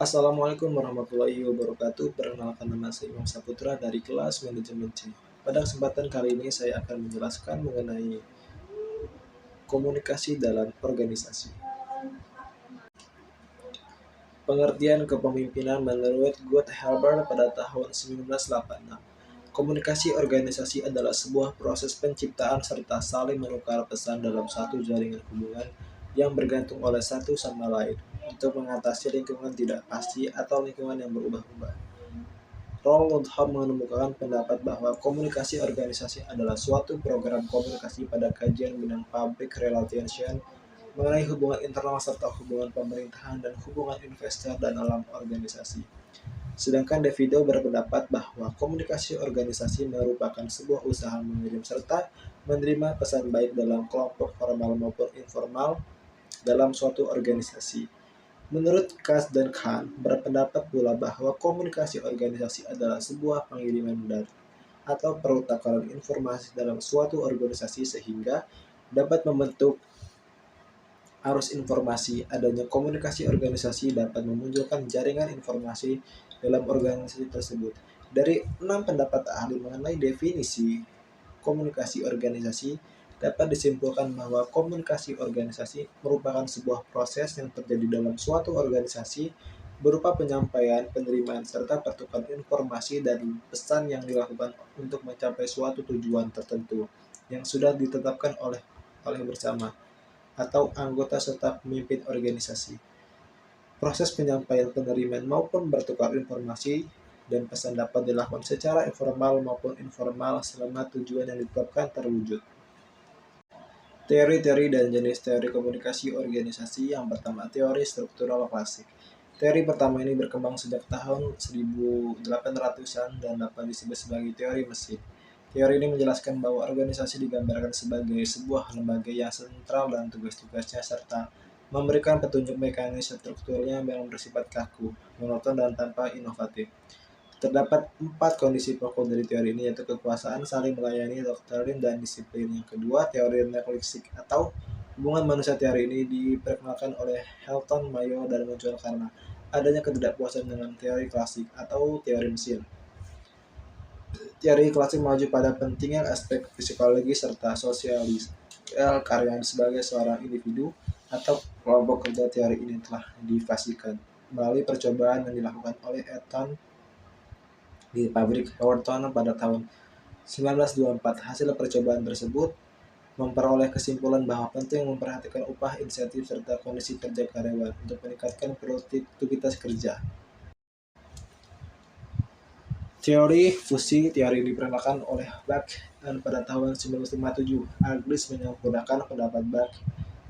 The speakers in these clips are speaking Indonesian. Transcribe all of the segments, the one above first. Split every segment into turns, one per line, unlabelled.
Assalamualaikum warahmatullahi wabarakatuh. Perkenalkan, nama saya Imam Saputra dari kelas Manajemen C. Pada kesempatan kali ini saya akan menjelaskan mengenai komunikasi dalam organisasi. Pengertian kepemimpinan menurut Gotthard pada tahun 1986. Komunikasi organisasi adalah sebuah proses penciptaan serta saling menukar pesan dalam satu jaringan hubungan yang bergantung oleh satu sama lain untuk mengatasi lingkungan tidak pasti atau lingkungan yang berubah-ubah. Ronald Woodhouse mengemukakan pendapat bahwa komunikasi organisasi adalah suatu program komunikasi pada kajian bidang public relations mengenai hubungan internal serta hubungan pemerintahan dan hubungan investor dan dalam organisasi. Sedangkan Davido berpendapat bahwa komunikasi organisasi merupakan sebuah usaha mengirim serta menerima pesan baik dalam kelompok formal maupun informal dalam suatu organisasi. Menurut Katz dan Kahn, berpendapat pula bahwa komunikasi organisasi adalah sebuah pengiriman data atau pertukaran informasi dalam suatu organisasi sehingga dapat membentuk arus informasi. Adanya komunikasi organisasi dapat memunculkan jaringan informasi dalam organisasi tersebut. Dari 6 pendapat ahli mengenai definisi komunikasi organisasi, dapat disimpulkan bahwa komunikasi organisasi merupakan sebuah proses yang terjadi dalam suatu organisasi berupa penyampaian, penerimaan, serta pertukaran informasi dan pesan yang dilakukan untuk mencapai suatu tujuan tertentu yang sudah ditetapkan oleh bersama atau anggota serta pemimpin organisasi. Proses penyampaian, penerimaan maupun bertukar informasi dan pesan dapat dilakukan secara informal maupun informal selama tujuan yang ditetapkan terwujud. Teori-teori dan jenis teori komunikasi organisasi. Yang pertama, teori struktural klasik. Teori pertama ini berkembang sejak tahun 1800-an dan dapat disebut sebagai teori mesin. Teori ini menjelaskan bahwa organisasi digambarkan sebagai sebuah lembaga yang sentral dan tugas-tugasnya serta memberikan petunjuk mekanisme strukturnya yang bersifat kaku, monoton, dan tanpa inovatif. Terdapat 4 kondisi pokok dari teori ini, yaitu kekuasaan, saling melayani, doktrin, dan disiplin. Yang kedua, teori neoklasik atau hubungan manusia. Teori ini diperkenalkan oleh Helton Mayo dan muncul karena adanya ketidakpuasan dengan teori klasik atau teori mesin. Teori klasik mengacu pada pentingnya aspek psikologi serta sosialis karya sebagai seorang individu atau kelompok kerja. Teori ini telah difasihkan melalui percobaan yang dilakukan oleh Eaton di pabrik Horton pada tahun 1924. Hasil percobaan tersebut memperoleh kesimpulan bahwa penting memperhatikan upah, insentif, serta kondisi kerja karyawan untuk meningkatkan produktivitas kerja. Teori fusi. Teori diperkenalkan oleh Bach dan pada tahun 1957. Aglis menyempurnakan pendapat Bach.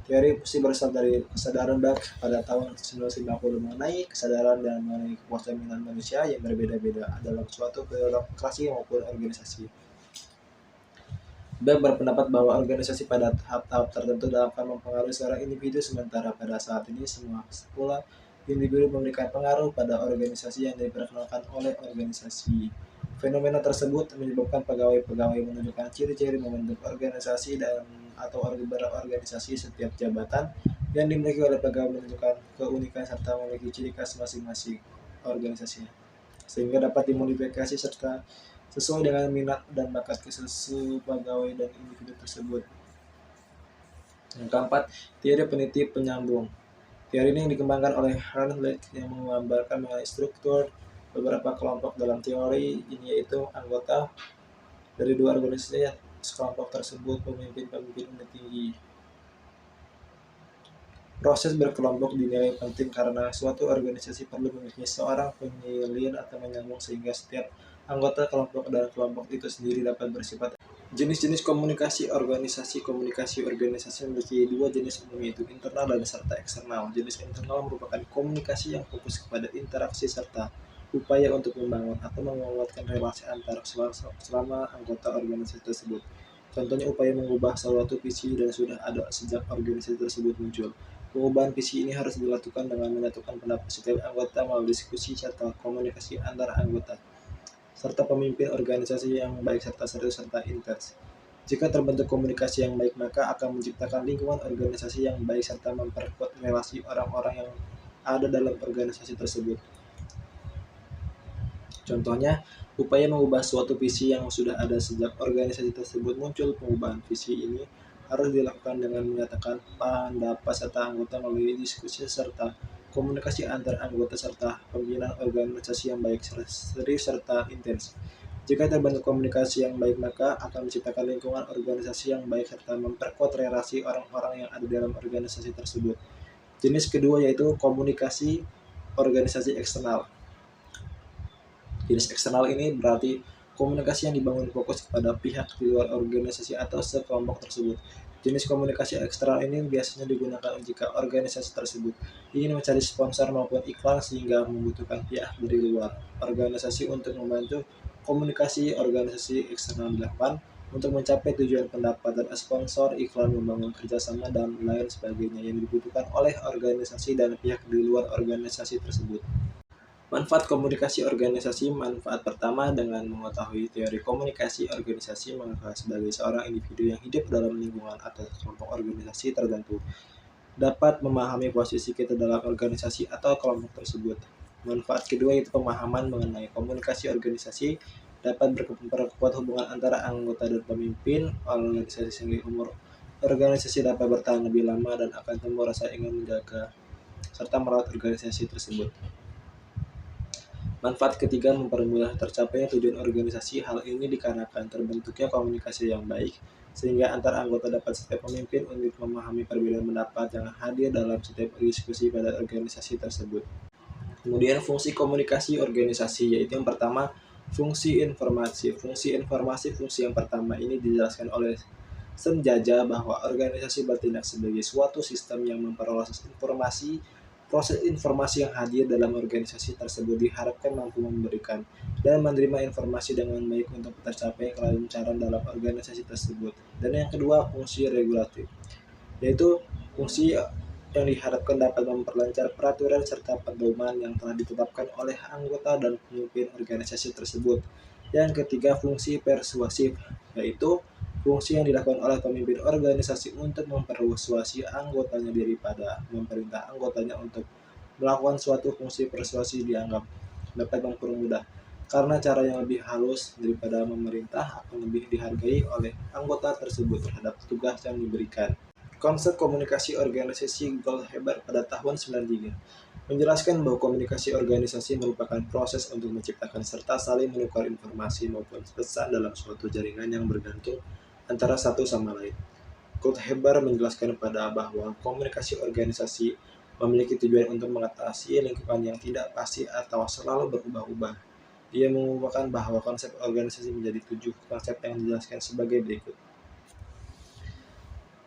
Teori fusi berasal dari kesadaran Bach pada tahun 1950 mengenai kesadaran dan mengenai kepuasan minat manusia yang berbeda-beda dalam suatu birokrasi maupun organisasi. Bach berpendapat bahwa organisasi pada tahap-tahap tertentu dapat mempengaruhi seorang individu, sementara pada saat ini semua pula individu memberikan pengaruh pada organisasi yang diperkenalkan oleh organisasi. Fenomena tersebut menyebabkan pegawai-pegawai menunjukkan ciri-ciri membentuk organisasi atau berorganisasi. Setiap jabatan yang dimiliki oleh pegawai menunjukkan keunikan serta memiliki ciri khas masing-masing organisasinya, sehingga dapat dimodifikasi serta sesuai dengan minat dan bakat pegawai dan individu tersebut. Yang keempat, teori penitip penyambung. Teori ini dikembangkan oleh Randall yang menggambarkan mengenai struktur beberapa kelompok dalam teori ini, yaitu anggota dari dua organisasi kelompok tersebut, pemimpin-pemimpin tinggi. Proses berkelompok dinilai penting karena suatu organisasi perlu memiliki seorang penyalin atau menyambung sehingga setiap anggota kelompok dan kelompok itu sendiri dapat bersifat. Jenis-jenis komunikasi organisasi. Komunikasi organisasi memiliki dua jenis umum, yaitu internal dan serta eksternal. Jenis internal merupakan komunikasi yang fokus kepada interaksi serta upaya untuk membangun atau menguatkan relasi antar selama anggota organisasi tersebut. Contohnya upaya mengubah suatu visi dan sudah ada sejak organisasi tersebut muncul. Pengubahan visi ini harus dilakukan dengan menyatukan pendapat setiap anggota melalui diskusi serta komunikasi antar anggota, serta pemimpin organisasi yang baik serta serius serta intens. Jika terbentuk komunikasi yang baik, maka akan menciptakan lingkungan organisasi yang baik serta memperkuat relasi orang-orang yang ada dalam organisasi tersebut. Contohnya, upaya mengubah suatu visi yang sudah ada sejak organisasi tersebut muncul. Pengubahan visi ini harus dilakukan dengan menyatakan pendapat serta anggota melalui diskusi serta komunikasi antar anggota serta pembinaan organisasi yang baik, serius serta intens. Jika terbangun komunikasi yang baik, maka akan menciptakan lingkungan organisasi yang baik serta memperkuat relasi orang-orang yang ada dalam organisasi tersebut. Jenis kedua yaitu komunikasi organisasi eksternal. Jenis eksternal ini berarti komunikasi yang dibangun fokus kepada pihak di luar organisasi atau sekelompok tersebut. Jenis komunikasi eksternal ini biasanya digunakan jika organisasi tersebut ingin mencari sponsor maupun iklan sehingga membutuhkan pihak dari luar organisasi untuk membantu. Komunikasi organisasi eksternal dilakukan untuk mencapai tujuan pendapatan sponsor, iklan, membangun kerjasama, dan lain sebagainya yang dibutuhkan oleh organisasi dan pihak di luar organisasi tersebut. Manfaat komunikasi organisasi. Manfaat pertama, dengan mengetahui teori komunikasi organisasi, maka sebagai seorang individu yang hidup dalam lingkungan atau kelompok organisasi tertentu dapat memahami posisi kita dalam organisasi atau kelompok tersebut. Manfaat kedua yaitu pemahaman mengenai komunikasi organisasi dapat memperkuat hubungan antara anggota dan pemimpin organisasi sehingga umur organisasi dapat bertahan lebih lama dan akan tumbuh rasa ingin menjaga serta merawat organisasi tersebut. Manfaat ketiga, mempermudah tercapainya tujuan organisasi. Hal ini dikarenakan terbentuknya komunikasi yang baik, sehingga antar anggota dapat setiap pemimpin untuk memahami perbedaan pendapat yang hadir dalam setiap diskusi pada organisasi tersebut. Kemudian fungsi komunikasi organisasi, yaitu yang pertama, fungsi informasi. Fungsi yang pertama ini dijelaskan oleh Senjaja bahwa organisasi bertindak sebagai suatu sistem yang memproses informasi. Proses informasi yang hadir dalam organisasi tersebut diharapkan mampu memberikan dan menerima informasi dengan baik untuk tercapai kelancaran dalam organisasi tersebut. Dan yang kedua, fungsi regulatif, yaitu fungsi yang diharapkan dapat memperlancar peraturan serta pedoman yang telah ditetapkan oleh anggota dan pemimpin organisasi tersebut. Yang ketiga, fungsi persuasif, yaitu fungsi yang dilakukan oleh pemimpin organisasi untuk mempersuasi anggotanya daripada memerintah anggotanya untuk melakukan suatu. Fungsi persuasi dianggap dapat mempermudah karena cara yang lebih halus daripada memerintah akan lebih dihargai oleh anggota tersebut terhadap tugas yang diberikan. Konsep komunikasi organisasi Goldhaber pada tahun 1993 menjelaskan bahwa komunikasi organisasi merupakan proses untuk menciptakan serta saling menukar informasi maupun pesan dalam suatu jaringan yang bergantung antara satu sama lain. Goldhaber menjelaskan bahwa komunikasi organisasi memiliki tujuan untuk mengatasi lingkungan yang tidak pasti atau selalu berubah-ubah. Ia mengungkapkan bahwa konsep organisasi menjadi 7 konsep yang dijelaskan sebagai berikut.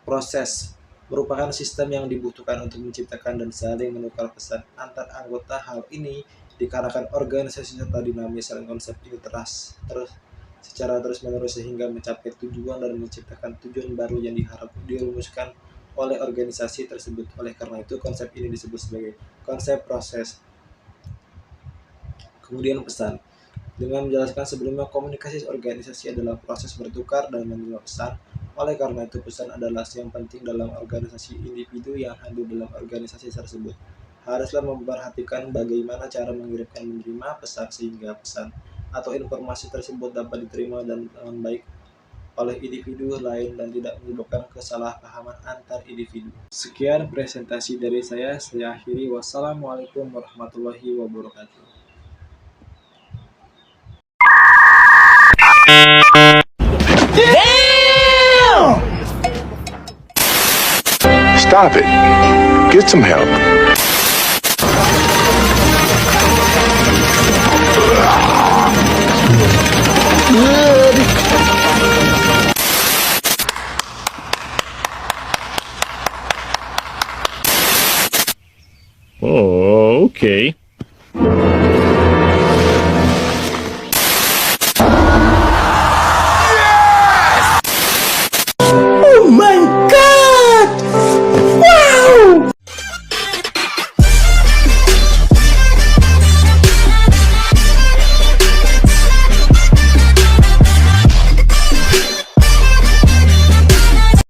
Proses merupakan sistem yang dibutuhkan untuk menciptakan dan saling menukar pesan antar anggota. Hal ini dikarenakan organisasi serta dinamis dan konsep ini secara terus-menerus sehingga mencapai tujuan dan menciptakan tujuan baru yang dirumuskan oleh organisasi tersebut. Oleh karena itu, konsep ini disebut sebagai konsep proses. Kemudian pesan. Dengan menjelaskan sebelumnya, komunikasi organisasi adalah proses bertukar dan menerima pesan. Oleh karena itu, pesan adalah yang penting dalam organisasi. Individu yang hadir dalam organisasi tersebut haruslah memperhatikan bagaimana cara mengirimkan menerima pesan sehingga pesan atau informasi tersebut dapat diterima dengan baik oleh individu lain dan tidak menyebabkan kesalahpahaman antar individu. Sekian presentasi dari saya akhiri. Wassalamualaikum warahmatullahi wabarakatuh.
Stop it. Get some help.
Oh, okay.